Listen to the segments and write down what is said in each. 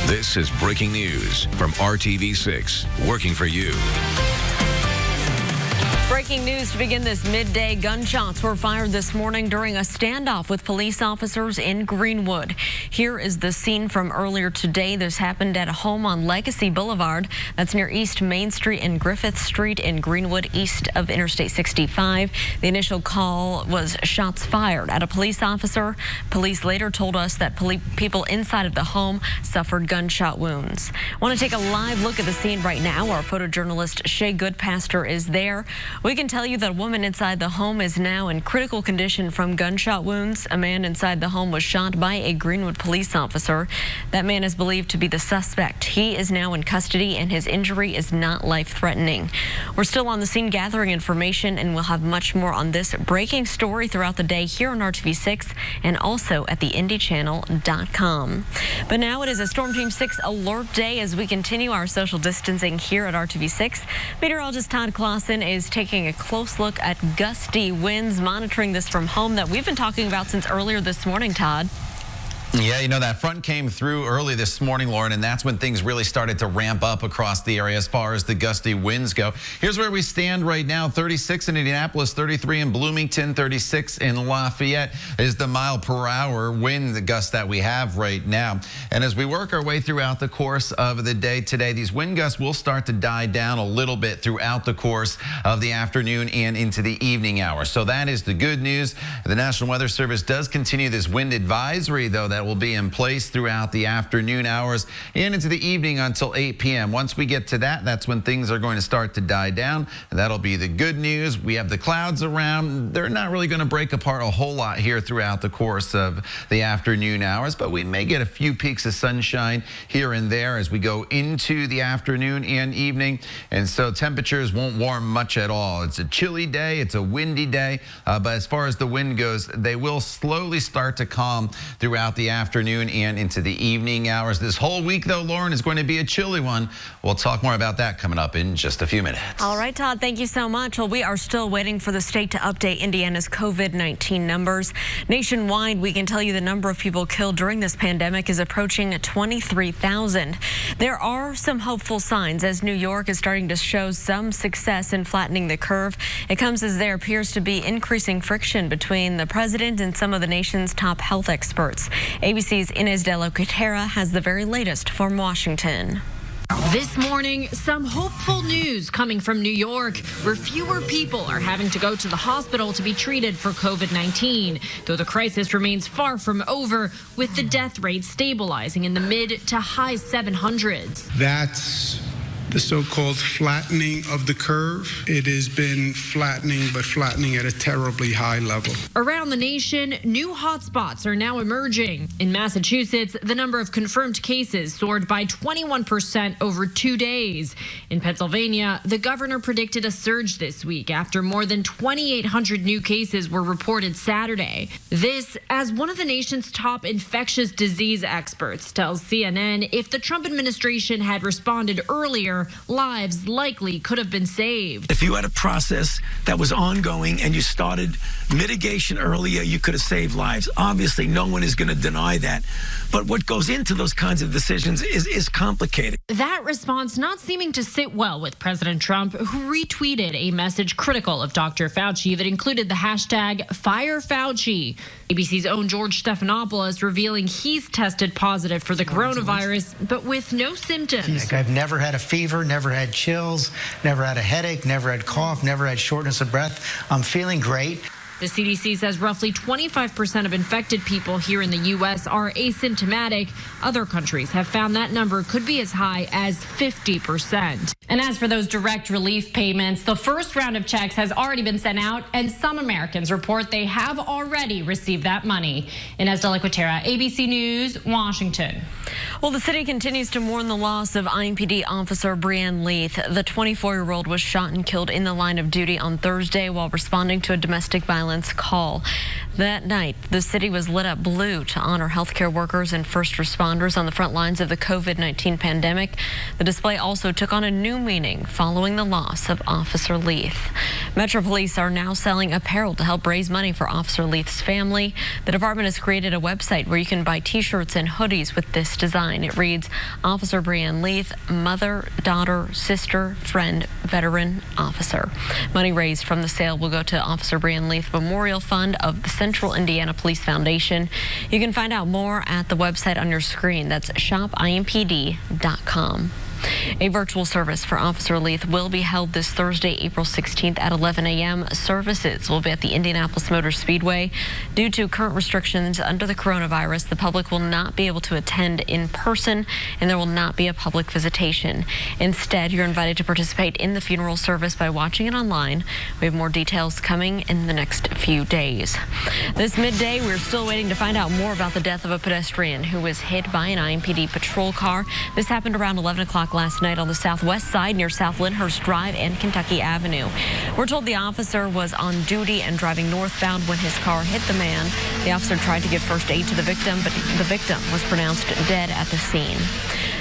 This is breaking news from RTV6, working for you. Breaking news to begin this midday. Gunshots were fired this morning during a standoff with police officers in Greenwood. Here is the scene from earlier today. This happened at a home on Legacy Boulevard. That's near East Main Street and Griffith Street in Greenwood, east of Interstate 65. The initial call was shots fired at a police officer. Police later told us that people inside of the home suffered gunshot wounds. Want to take a live look at the scene right now? Our photojournalist Shay Goodpaster is there. We can tell you that a woman inside the home is now in critical condition from gunshot wounds. A man inside the home was shot by a Greenwood police officer. That man is believed to be the suspect. He is now in custody and his injury is not life-threatening. We're still on the scene gathering information, and we'll have much more on this breaking story throughout the day here on RTV6 and also at the IndyChannel.com. But now it is a Storm Team 6 alert day as we continue our social distancing here at RTV6. Meteorologist Todd Clausen is taking a close look at gusty winds, monitoring this from home that we've been talking about since earlier this morning, Todd. Yeah, you know, that front came through early this morning, Lauren, and that's when things really started to ramp up across the area as far as the gusty winds go. Here's where we stand right now. 36 in Indianapolis, 33 in Bloomington, 36 in Lafayette is the mile-per-hour wind gust that we have right now. And as we work our way throughout the course of the day today, these wind gusts will start to die down a little bit throughout the course of the afternoon and into the evening hours. So that is the good news. The National Weather Service does continue this wind advisory, though, that will be in place throughout the afternoon hours and into the evening until 8 p.m. Once we get to that, that's when things are going to start to die down. And that'll be the good news. We have the clouds around. They're not really going to break apart a whole lot here throughout the course of the afternoon hours, but we may get a few peaks of sunshine here and there as we go into the afternoon and evening. And so temperatures won't warm much at all. It's a chilly day. It's a windy day. But as far as the wind goes, they will slowly start to calm throughout the afternoon and into the evening hours. This whole week, though, Lauren, is going to be a chilly one. We'll talk more about that coming up in just a few minutes. All right, Todd, thank you so much. Well, we are still waiting for the state to update Indiana's COVID-19 numbers. Nationwide, we can tell you the number of people killed during this pandemic is approaching 23,000. There are some hopeful signs as New York is starting to show some success in flattening the curve. It comes as there appears to be increasing friction between the president and some of the nation's top health experts. ABC's Inez de la Cuetara has the very latest from Washington. This morning, some hopeful news coming from New York, where fewer people are having to go to the hospital to be treated for COVID-19, though the crisis remains far from over, with the death rate stabilizing in the mid to high 700s. That's the so-called flattening of the curve. It has been flattening, but flattening at a terribly high level. Around the nation, new hotspots are now emerging. In Massachusetts, the number of confirmed cases soared by 21% over 2 days. In Pennsylvania, the governor predicted a surge this week after more than 2,800 new cases were reported Saturday. This, as one of the nation's top infectious disease experts tells CNN, if the Trump administration had responded earlier, lives likely could have been saved. If you had a process that was ongoing and you started mitigation earlier, you could have saved lives. Obviously, no one is going to deny that. But what goes into those kinds of decisions is complicated. That response not seeming to sit well with President Trump, who retweeted a message critical of Dr. Fauci that included the hashtag #FireFauci. ABC's own George Stephanopoulos revealing he's tested positive for the coronavirus, but with no symptoms. I've never had a fever, never had chills, never had a headache, never had cough, never had shortness of breath. I'm feeling great. The CDC says roughly 25% of infected people here in the U.S. are asymptomatic. Other countries have found that number could be as high as 50%. And as for those direct relief payments, the first round of checks has already been sent out, and some Americans report they have already received that money. Inez de la Cuetara, ABC News, Washington. Well, the city continues to mourn the loss of IMPD officer Breanne Leith. The 24-year-old was shot and killed in the line of duty on Thursday while responding to a domestic violence call. That night, the city was lit up blue to honor healthcare workers and first responders on the front lines of the COVID-19 pandemic. The display also took on a new meaning following the loss of Officer Leith. Metro Police are now selling apparel to help raise money for Officer Leith's family. The department has created a website where you can buy t-shirts and hoodies with this design. It reads, Officer Brianne Leith, mother, daughter, sister, friend, veteran, officer. Money raised from the sale will go to Officer Brianne Leith Memorial Fund of the Central Indiana Police Foundation. You can find out more at the website on your screen. That's shopimpd.com. A virtual service for Officer Leith will be held this Thursday, April 16th at 11 a.m. Services will be at the Indianapolis Motor Speedway. Due to current restrictions under the coronavirus, the public will not be able to attend in person, and there will not be a public visitation. Instead, you're invited to participate in the funeral service by watching it online. We have more details coming in the next few days. This midday, we're still waiting to find out more about the death of a pedestrian who was hit by an IMPD patrol car. This happened around 11 o'clock last night on the southwest side near South Lyndhurst Drive and Kentucky Avenue. We're told the officer was on duty and driving northbound when his car hit the man. The officer tried to give first aid to the victim, but the victim was pronounced dead at the scene.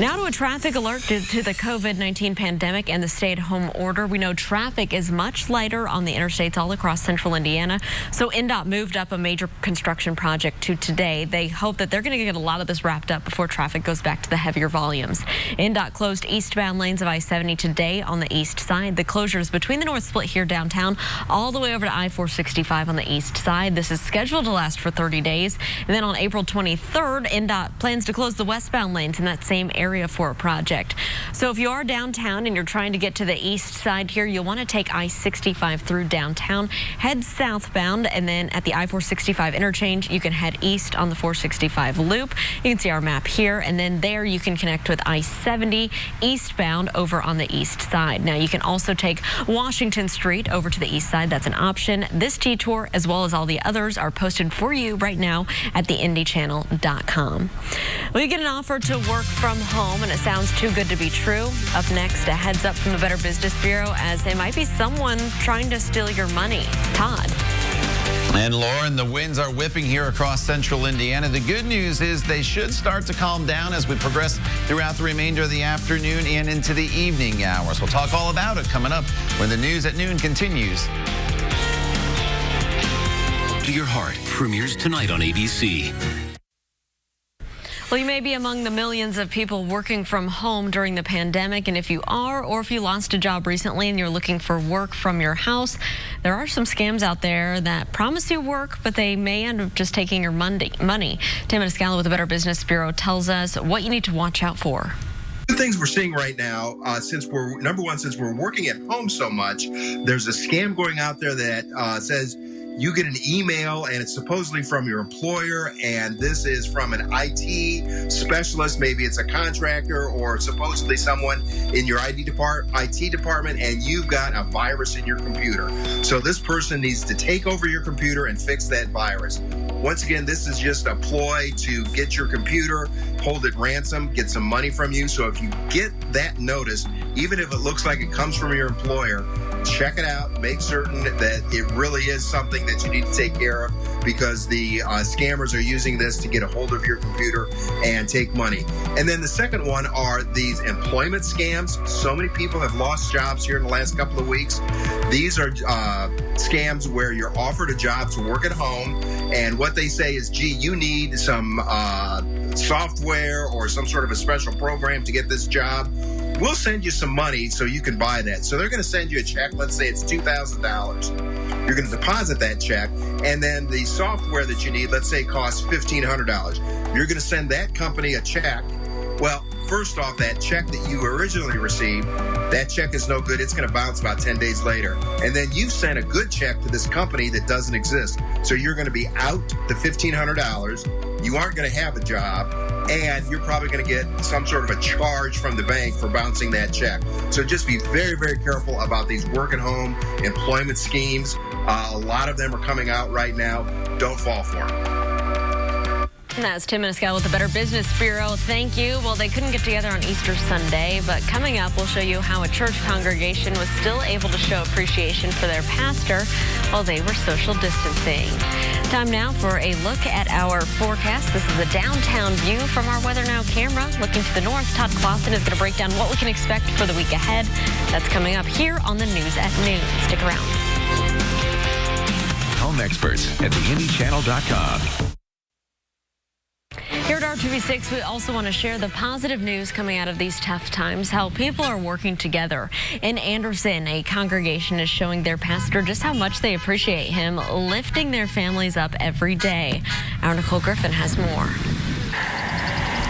Now to a traffic alert due to the COVID-19 pandemic and the stay-at-home order. We know traffic is much lighter on the interstates all across central Indiana. So INDOT moved up a major construction project to today. They hope that they're going to get a lot of this wrapped up before traffic goes back to the heavier volumes. INDOT closed eastbound lanes of I-70 today on the east side. The closures between the north split here downtown all the way over to I-465 on the east side. This is scheduled to last for 30 days. And then on April 23rd, INDOT plans to close the westbound lanes in that same area for a project. So if you are downtown and you're trying to get to the east side here, you'll want to take I-65 through downtown, head southbound, and then at the I-465 interchange, you can head east on the 465 loop. You can see our map here, and then there you can connect with I-70 eastbound over on the east side. Now you can also take Washington Street over to the east side. That's an option. This detour, as well as all the others, are posted for you right now at theindychannel.com. Well, you get an offer to work from home, and it sounds too good to be true. Up next, a heads up from the Better Business Bureau as it might be someone trying to steal your money. Todd. And Lauren, the winds are whipping here across central Indiana. The good news is they should start to calm down as we progress throughout the remainder of the afternoon and into the evening hours. We'll talk all about it coming up when the news at noon continues. To Your Heart premieres tonight on ABC. Well, you may be among the millions of people working from home during the pandemic, and if you are, or if you lost a job recently and you're looking for work from your house, there are some scams out there that promise you work, but they may end up just taking your money. Tim Escala with the Better Business Bureau tells us what you need to watch out for. The things we're seeing right now, since we're working at home so much, there's a scam going out there that says you get an email and it's supposedly from your employer, and this is from an IT specialist. Maybe it's a contractor or supposedly someone in your IT department, and you've got a virus in your computer. So this person needs to take over your computer and fix that virus. Once again, this is just a ploy to get your computer, hold it ransom, get some money from you. So if you get that notice, even if it looks like it comes from your employer, check it out. Make certain that it really is something that you need to take care of, because the scammers are using this to get a hold of your computer and take money. And then the second one are these employment scams. So many people have lost jobs here in the last couple of weeks. These are scams where you're offered a job to work at home, and what they say is, gee, you need some software or some sort of a special program to get this job. We'll send you some money so you can buy that. So they're going to send you a check. Let's say it's $2,000. You're going to deposit that check, and then the software that you need, let's say, costs $1,500. You're going to send that company a check. Well, first off, that check that you originally received, that check is no good. It's going to bounce about 10 days later. And then you sent a good check to this company that doesn't exist. So you're going to be out the $1,500. You aren't going to have a job, and you're probably going to get some sort of a charge from the bank for bouncing that check. So just be very, very careful about these work-at-home employment schemes. A lot of them are coming out right now. Don't fall for them. And that's Tim and Scott with the Better Business Bureau. Thank you. Well, they couldn't get together on Easter Sunday, but coming up, we'll show you how a church congregation was still able to show appreciation for their pastor while they were social distancing. Time now for a look at our forecast. This is a downtown view from our Weather Now camera. Looking to the north, Todd Clausen is going to break down what we can expect for the week ahead. That's coming up here on the News at Noon. Stick around. Home experts at theindychannel.com. Here at RTV6, we also want to share the positive news coming out of these tough times, how people are working together. In Anderson, a congregation is showing their pastor just how much they appreciate him, lifting their families up every day. Our Nicole Griffin has more.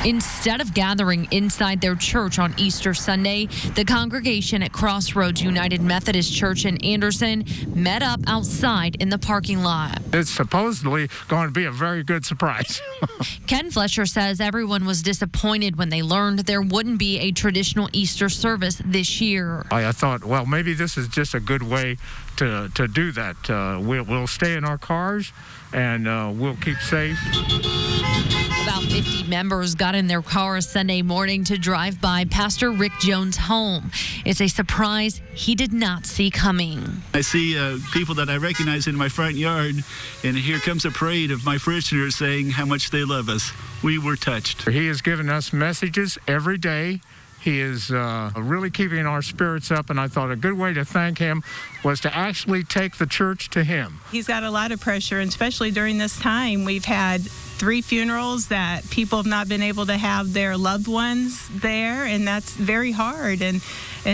Instead of gathering inside their church on Easter Sunday, the congregation at Crossroads United Methodist Church in Anderson met up outside in the parking lot. It's supposedly going to be a very good surprise. Ken Flesher says everyone was disappointed when they learned there wouldn't be a traditional Easter service this year. I thought, well, maybe this is just a good way to do that. We'll stay in our cars and we'll keep safe. About 50 members got in their cars Sunday morning to drive by Pastor Rick Jones' home. It's a surprise he did not see coming. I see people that I recognize in my front yard, and here comes a parade of my parishioners saying how much they love us. We were touched. He has given us messages every day. He is really keeping our spirits up, and I thought a good way to thank him was to actually take the church to him. He's got a lot of pressure, and especially during this time, we've had 3 funerals that people have not been able to have their loved ones there, and that's very hard. And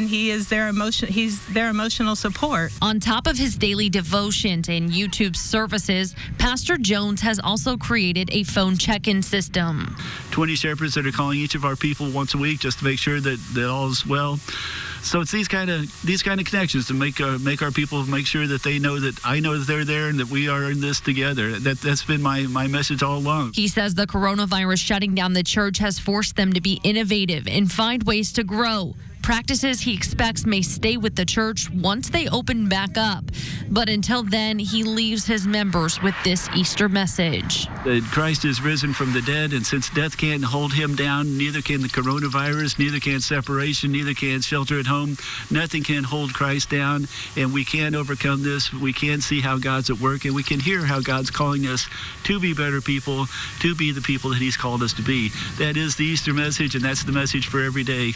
he is he's their emotional support. On top of his daily devotions and YouTube services, Pastor Jones has also created a phone check-in system. 20 shepherds that are calling each of our people once a week just to make sure that all is well. So it's these kind of connections to make our people make sure that they know that I know that they're there and that we are in this together. That's been my message all along. He says the coronavirus shutting down the church has forced them to be innovative and find ways to grow. Practices he expects may stay with the church once they open back up. But until then, he leaves his members with this Easter message. That Christ is risen from the dead, and since death can't hold him down, neither can the coronavirus, neither can separation, neither can shelter at home. Nothing can hold Christ down, and we can overcome this. We can see how God's at work, and we can hear how God's calling us to be better people, to be the people that he's called us to be. That is the Easter message, and that's the message for every day.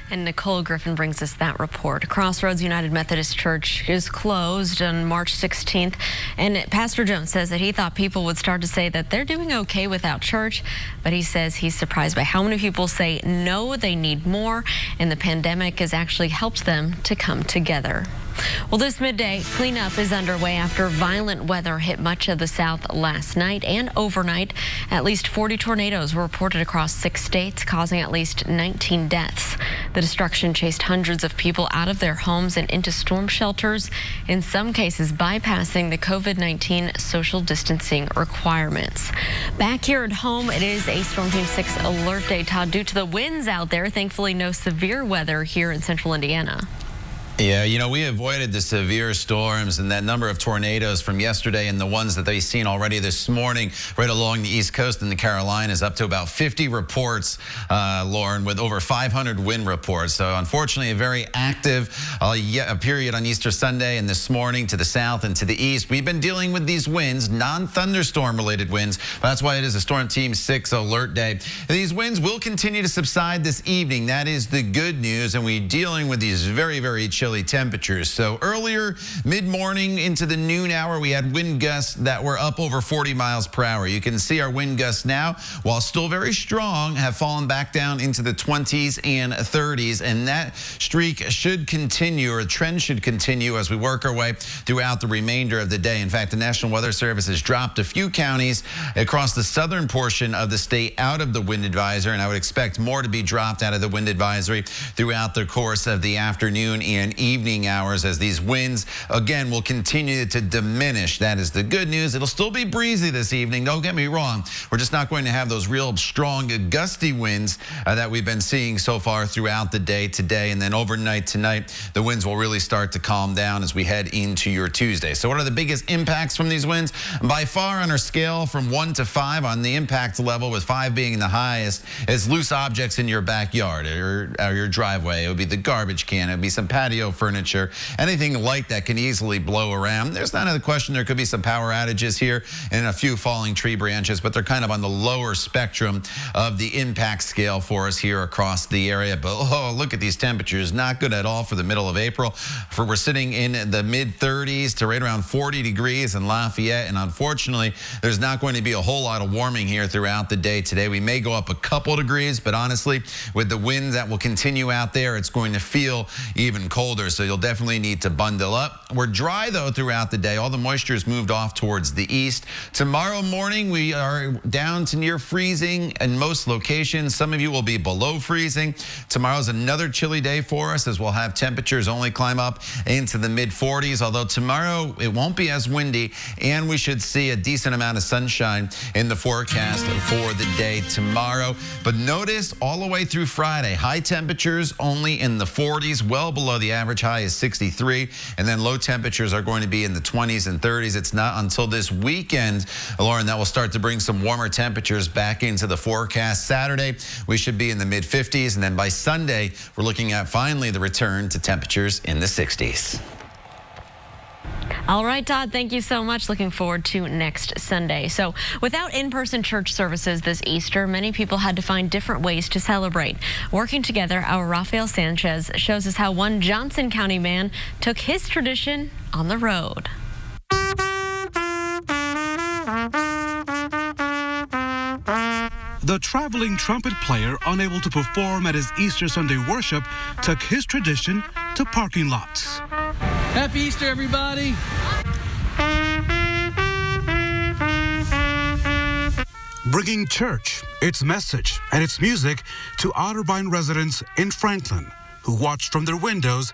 And Nicole Griffin brings us that report. Crossroads United Methodist Church is closed on March 16th. And Pastor Jones says that he thought people would start to say that they're doing okay without church. But he says he's surprised by how many people say no, they need more. And the pandemic has actually helped them to come together. Well, this midday cleanup is underway after violent weather hit much of the South last night and overnight. At least 40 tornadoes were reported across 6 states, causing at least 19 deaths. The destruction chased hundreds of people out of their homes and into storm shelters, in some cases bypassing the COVID-19 social distancing requirements. Back here at home, it is a Storm Team 6 alert day, Todd, due to the winds out there. Thankfully, no severe weather here in central Indiana. Yeah, you know, we avoided the severe storms and that number of tornadoes from yesterday and the ones that they've seen already this morning right along the East Coast and the Carolinas, up to about 50 reports, Lauren, with over 500 wind reports. So unfortunately, a very active period on Easter Sunday and this morning to the south and to the east. We've been dealing with these winds, non-thunderstorm related winds. That's why it is a Storm Team 6 alert day. These winds will continue to subside this evening. That is the good news, and we're dealing with these very, very chilly temperatures. So earlier, mid-morning into the noon hour, we had wind gusts that were up over 40 miles per hour. You can see our wind gusts now, while still very strong, have fallen back down into the 20s and 30s, and that streak should continue, or trend should continue, as we work our way throughout the remainder of the day. In fact, the National Weather Service has dropped a few counties across the southern portion of the state out of the wind advisory, and I would expect more to be dropped out of the wind advisory throughout the course of the afternoon and and evening hours as these winds, again, will continue to diminish. That is the good news. It'll still be breezy this evening. Don't get me wrong. We're just not going to have those real strong, gusty winds that we've been seeing so far throughout the day today. And then overnight tonight, the winds will really start to calm down as we head into your Tuesday. So what are the biggest impacts from these winds? By far on our scale from 1 to 5 on the impact level, with 5 being the highest, is loose objects in your backyard or your driveway. It would be the garbage can. It would be some patio furniture. Anything like that can easily blow around. There's not a question there could be some power outages here and a few falling tree branches, but they're kind of on the lower spectrum of the impact scale for us here across the area. But oh, look at these temperatures. Not good at all for the middle of April. We're sitting in the mid-30s to right around 40 degrees in Lafayette, and unfortunately, there's not going to be a whole lot of warming here throughout the day today. We may go up a couple degrees, but honestly, with the winds that will continue out there, it's going to feel even colder, so you'll definitely need to bundle up. We're dry, though, throughout the day. All the moisture has moved off towards the east. Tomorrow morning, we are down to near freezing in most locations. Some of you will be below freezing. Tomorrow's another chilly day for us, as we'll have temperatures only climb up into the mid-40s, although tomorrow it won't be as windy, and we should see a decent amount of sunshine in the forecast for the day tomorrow. But notice all the way through Friday, high temperatures only in the 40s, well below the average high is 63, and then low temperatures are going to be in the 20s and 30s. It's not until this weekend, Lauren, that will start to bring some warmer temperatures back into the forecast. Saturday, we should be in the mid-50s, and then by Sunday, we're looking at finally the return to temperatures in the 60s. All right, Todd, thank you so much. Looking forward to next Sunday. So without in-person church services this Easter, many people had to find different ways to celebrate. Working together, our Rafael Sanchez shows us how one Johnson County man took his tradition on the road. The traveling trumpet player, unable to perform at his Easter Sunday worship, took his tradition to parking lots. Happy Easter, everybody. Bringing church, its message, and its music to Otterbein residents in Franklin, who watched from their windows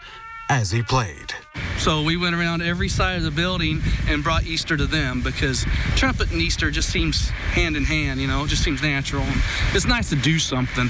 as he played. So we went around every side of the building and brought Easter to them, because trumpet and Easter just seems hand in hand, you know, it just seems natural. And it's nice to do something.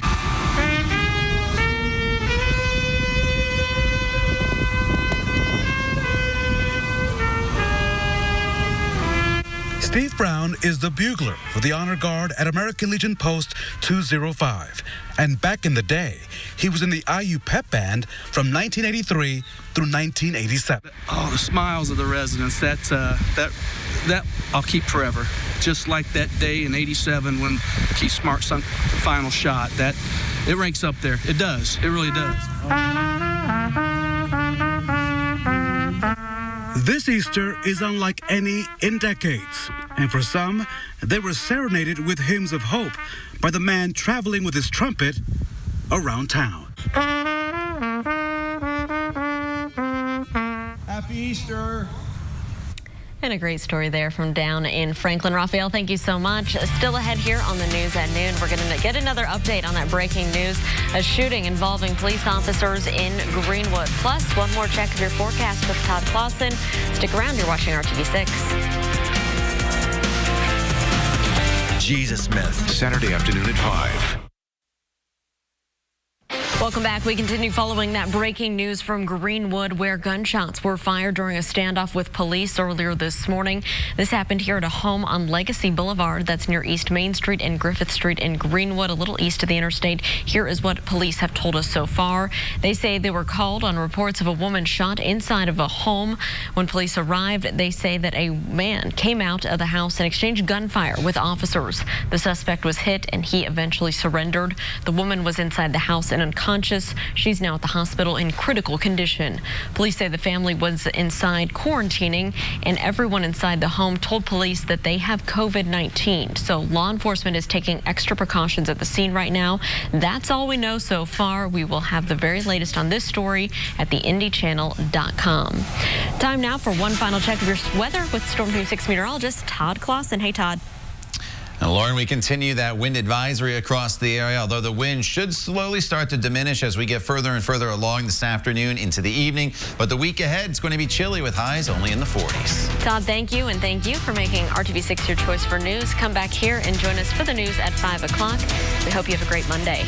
Steve Brown is the bugler for the Honor Guard at American Legion Post 205. And back in the day, he was in the IU Pep Band from 1983 through 1987. Oh, the smiles of the residents, that I'll keep forever. Just like that day in 87 when Keith Smart sunk the final shot. That, it ranks up there. It does. It really does. This Easter is unlike any in decades, and for some, they were serenaded with hymns of hope by the man traveling with his trumpet around town. Happy Easter. And a great story there from down in Franklin. Rafael, thank you so much. Still ahead here on the news at noon, we're going to get another update on that breaking news, a shooting involving police officers in Greenwood. Plus, one more check of your forecast with Todd Clausen. Stick around, you're watching RTV6. Jesus Smith, Saturday afternoon at 5. Welcome back. We continue following that breaking news from Greenwood, where gunshots were fired during a standoff with police earlier this morning. This happened here at a home on Legacy Boulevard that's near East Main Street and Griffith Street in Greenwood, a little east of the interstate. Here is what police have told us so far. They say they were called on reports of a woman shot inside of a home. When police arrived, they say that a man came out of the house and exchanged gunfire with officers. The suspect was hit and he eventually surrendered. The woman was inside the house and unconscious. She's now at the hospital in critical condition. Police say the family was inside quarantining, and everyone inside the home told police that they have COVID-19. So law enforcement is taking extra precautions at the scene right now. That's all we know so far. We will have the very latest on this story at theindychannel.com. Time now for one final check of your weather with Storm Team 6 meteorologist Todd Clausen. Hey, Todd. Now, Lauren, we continue that wind advisory across the area, although the wind should slowly start to diminish as we get further and further along this afternoon into the evening. But the week ahead, it's going to be chilly with highs only in the 40s. Todd, thank you, and thank you for making RTV6 your choice for news. Come back here and join us for the news at 5 o'clock. We hope you have a great Monday.